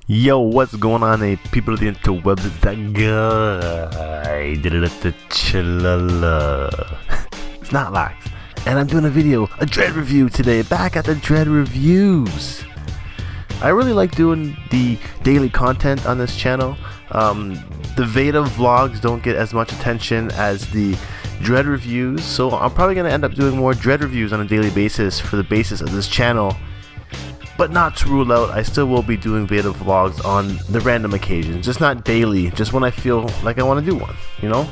Yo, what's going on, people of the interwebs? It's that guy. It's knotlocks, and I'm doing a video, a Dread review today. Back at the Dread reviews. I really like doing the daily content on this channel. The Veda vlogs don't get as much attention as the Dread reviews, so I'm probably going to end up doing more Dread reviews on a daily basis for the basis of this channel. But not to rule out, I still will be doing Veda vlogs on the random occasions, just not daily, just when I feel like I want to do one, you know?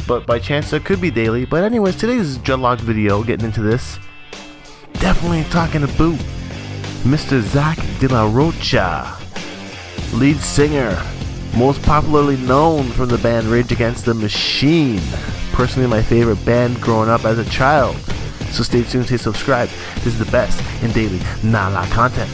But by chance it could be daily. But anyways, today's dreadlock video, getting into this, definitely talking about Mr. Zack de la Rocha, lead singer, most popularly known from the band Rage Against the Machine. Personally my favorite band growing up as a child. So stay tuned, stay subscribed. This is the best in daily knotlocks content.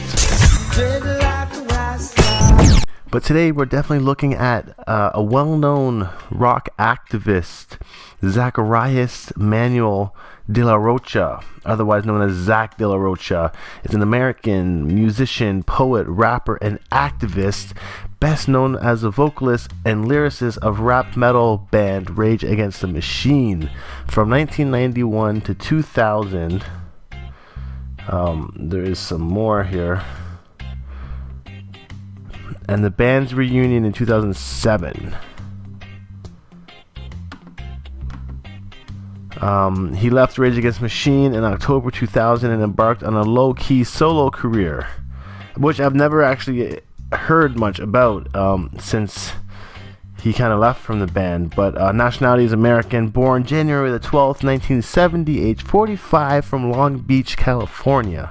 But today we're definitely looking at a well-known rock activist, Zacharias Manuel de la Rocha, otherwise known as Zack de la Rocha. Is an American musician, poet, rapper, and activist, best known as a vocalist and lyricist of rap metal band Rage Against the Machine. From 1991 to 2000, there is some more here, and the band's reunion in 2007. He left Rage Against the Machine in October 2000 and embarked on a low-key solo career, which I've never actually heard much about since he kind of left from the band. But nationality is American, born January the 12th, 1970, age 45, from Long Beach, California.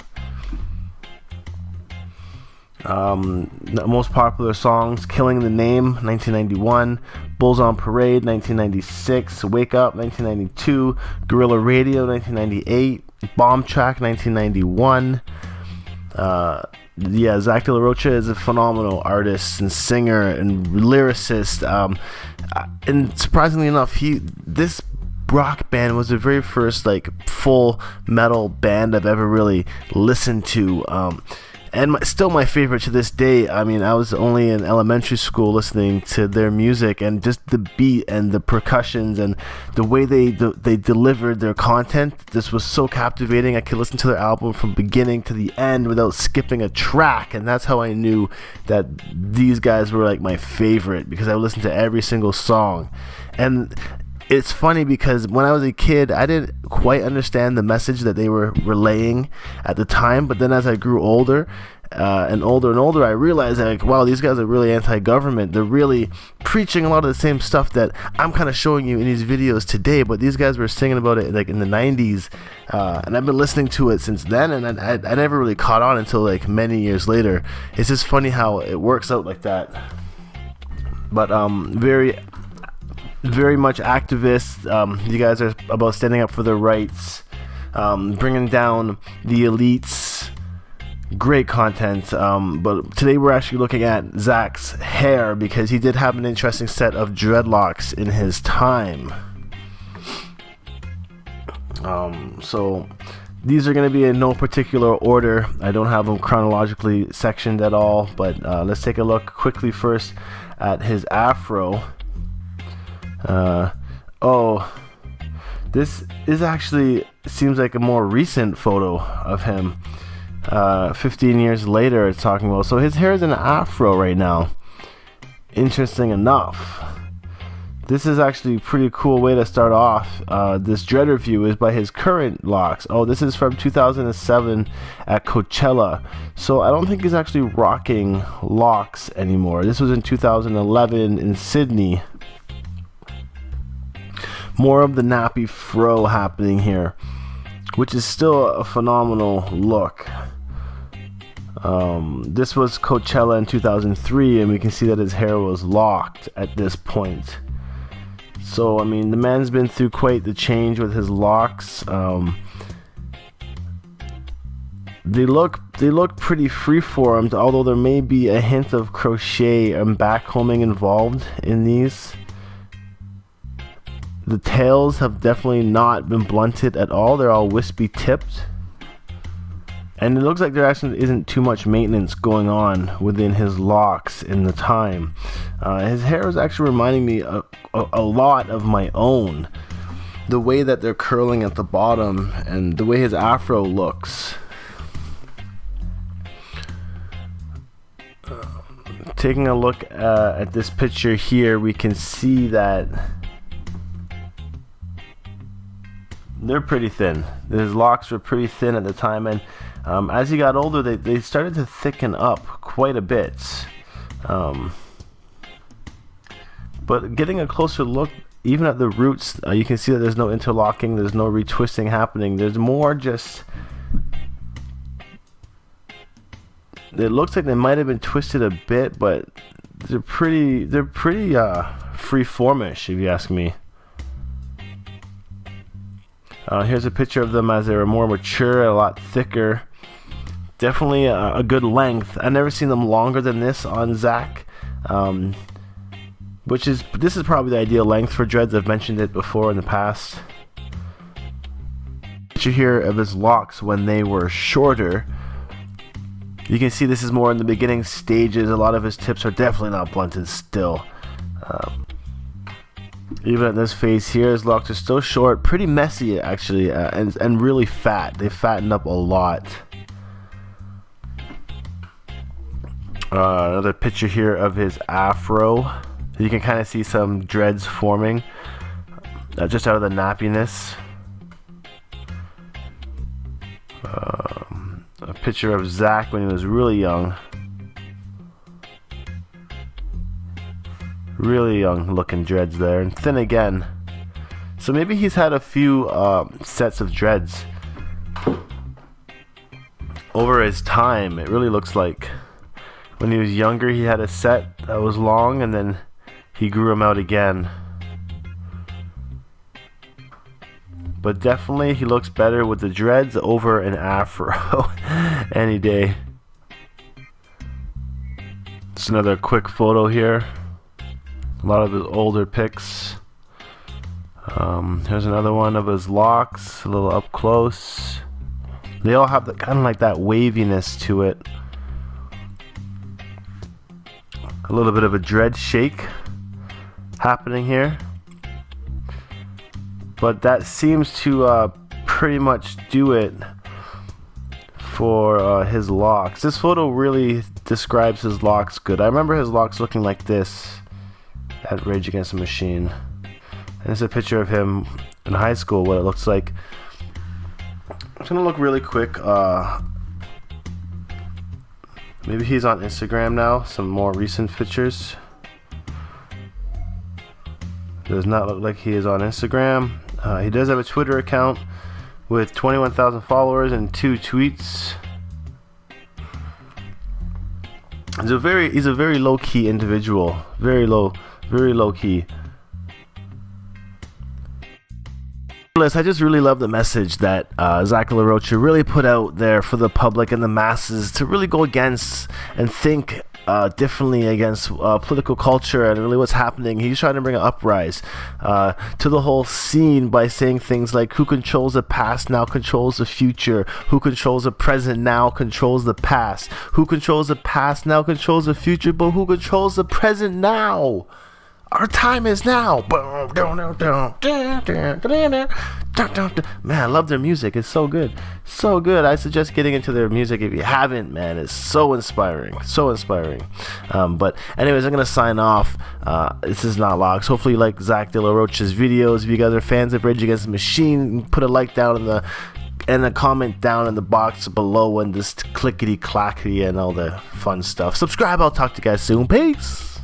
Most popular songs: Killing the Name, 1991, Bulls on Parade, 1996, Wake Up, 1992, Guerrilla Radio, 1998, Bomb Track, 1991. Zack de la Rocha is a phenomenal artist and singer and lyricist. And surprisingly enough, this rock band was the very first like full metal band I've ever really listened to. And still my favorite to this day. I mean, I was only in elementary school listening to their music, and just the beat and the percussions and the way they delivered their content. This was so captivating. I could listen to their album from beginning to the end without skipping a track, and that's how I knew that these guys were like my favorite, because I listened to every single song. And it's funny because when I was a kid, I didn't quite understand the message that they were relaying at the time. But then as I grew older and older, I realized that, like, wow, these guys are really anti-government. They're really preaching a lot of the same stuff that I'm kind of showing you in these videos today. But these guys were singing about it like in the 90s. And I've been listening to it since then. And I never really caught on until like many years later. It's just funny how it works out like that. But very much activists. You guys are about standing up for their rights, bringing down the elites. Great content. But today we're actually looking at Zack's hair, because he did have an interesting set of dreadlocks in his time. So these are going to be in no particular order. I don't have them chronologically sectioned at all, but let's take a look quickly first at his afro. This is actually seems like a more recent photo of him. 15 years later it's talking about. So his hair is an afro right now. Interesting enough. This is actually a pretty cool way to start off. This Dread review is by his current locks. Oh, this is from 2007 at Coachella. So I don't think he's actually rocking locks anymore. This was in 2011 in Sydney. More of the nappy fro happening here, which is still a phenomenal look. This was Coachella in 2003, and we can see that his hair was locked at this point. So I mean, the man's been through quite the change with his locks. They look pretty freeformed, although there may be a hint of crochet and backcombing involved in these. The tails have definitely not been blunted at all. They're all wispy tipped. And it looks like there actually isn't too much maintenance going on within his locks in the time. His hair is actually reminding me a lot of my own. The way that they're curling at the bottom and the way his afro looks. Taking a look at this picture here, we can see that they're pretty thin. His locks were pretty thin at the time, and as he got older, they started to thicken up quite a bit. But getting a closer look, even at the roots, you can see that there's no interlocking, there's no retwisting happening. There's more just... It looks like they might have been twisted a bit, but they're pretty free-formish, if you ask me. Here's a picture of them as they were more mature, a lot thicker. Definitely a good length. I've never seen them longer than this on Zack. This is probably the ideal length for dreads. I've mentioned it before in the past. Picture here of his locks when they were shorter. You can see this is more in the beginning stages. A lot of his tips are definitely not blunted still. Even at this phase here, his locks are still short, pretty messy actually, and really fat. They fattened up a lot. Another picture here of his afro. You can kind of see some dreads forming just out of the nappiness. A picture of Zack when he was really young. Really young looking dreads there, and thin again. So maybe he's had a few sets of dreads over his time. It really looks like when he was younger he had a set that was long and then he grew them out again. But definitely he looks better with the dreads over an afro any day. Just another quick photo here. A lot of his older pics. Here's another one of his locks, a little up close. They all have kind of like that waviness to it. A little bit of a dread shake happening here. But that seems to pretty much do it for his locks. This photo really describes his locks good. I remember his locks looking like this at Rage Against the Machine. And it's a picture of him in high school, what it looks like. I'm just gonna look really quick. Maybe he's on Instagram now. Some more recent pictures. Does not look like he is on Instagram. He does have a Twitter account with 21,000 followers and 2 tweets. He's a very low-key individual. Very low key. I just really love the message that Zack de la Rocha really put out there for the public and the masses to really go against and think differently against political culture and really what's happening. He's trying to bring an uprise to the whole scene by saying things like, who controls the past now controls the future, who controls the present now controls the past, who controls the past now controls the future, but who controls the present now? Our time is now. Man, I love their music. It's so good. So good. I suggest getting into their music if you haven't, man. It's so inspiring. So inspiring. But anyways, I'm going to sign off. This is Not Locks. Hopefully you like Zack de la Rocha's videos. If you guys are fans of Rage Against the Machine, put a like down and a comment down in the box below and just clickety clackety and all the fun stuff. Subscribe. I'll talk to you guys soon. Peace.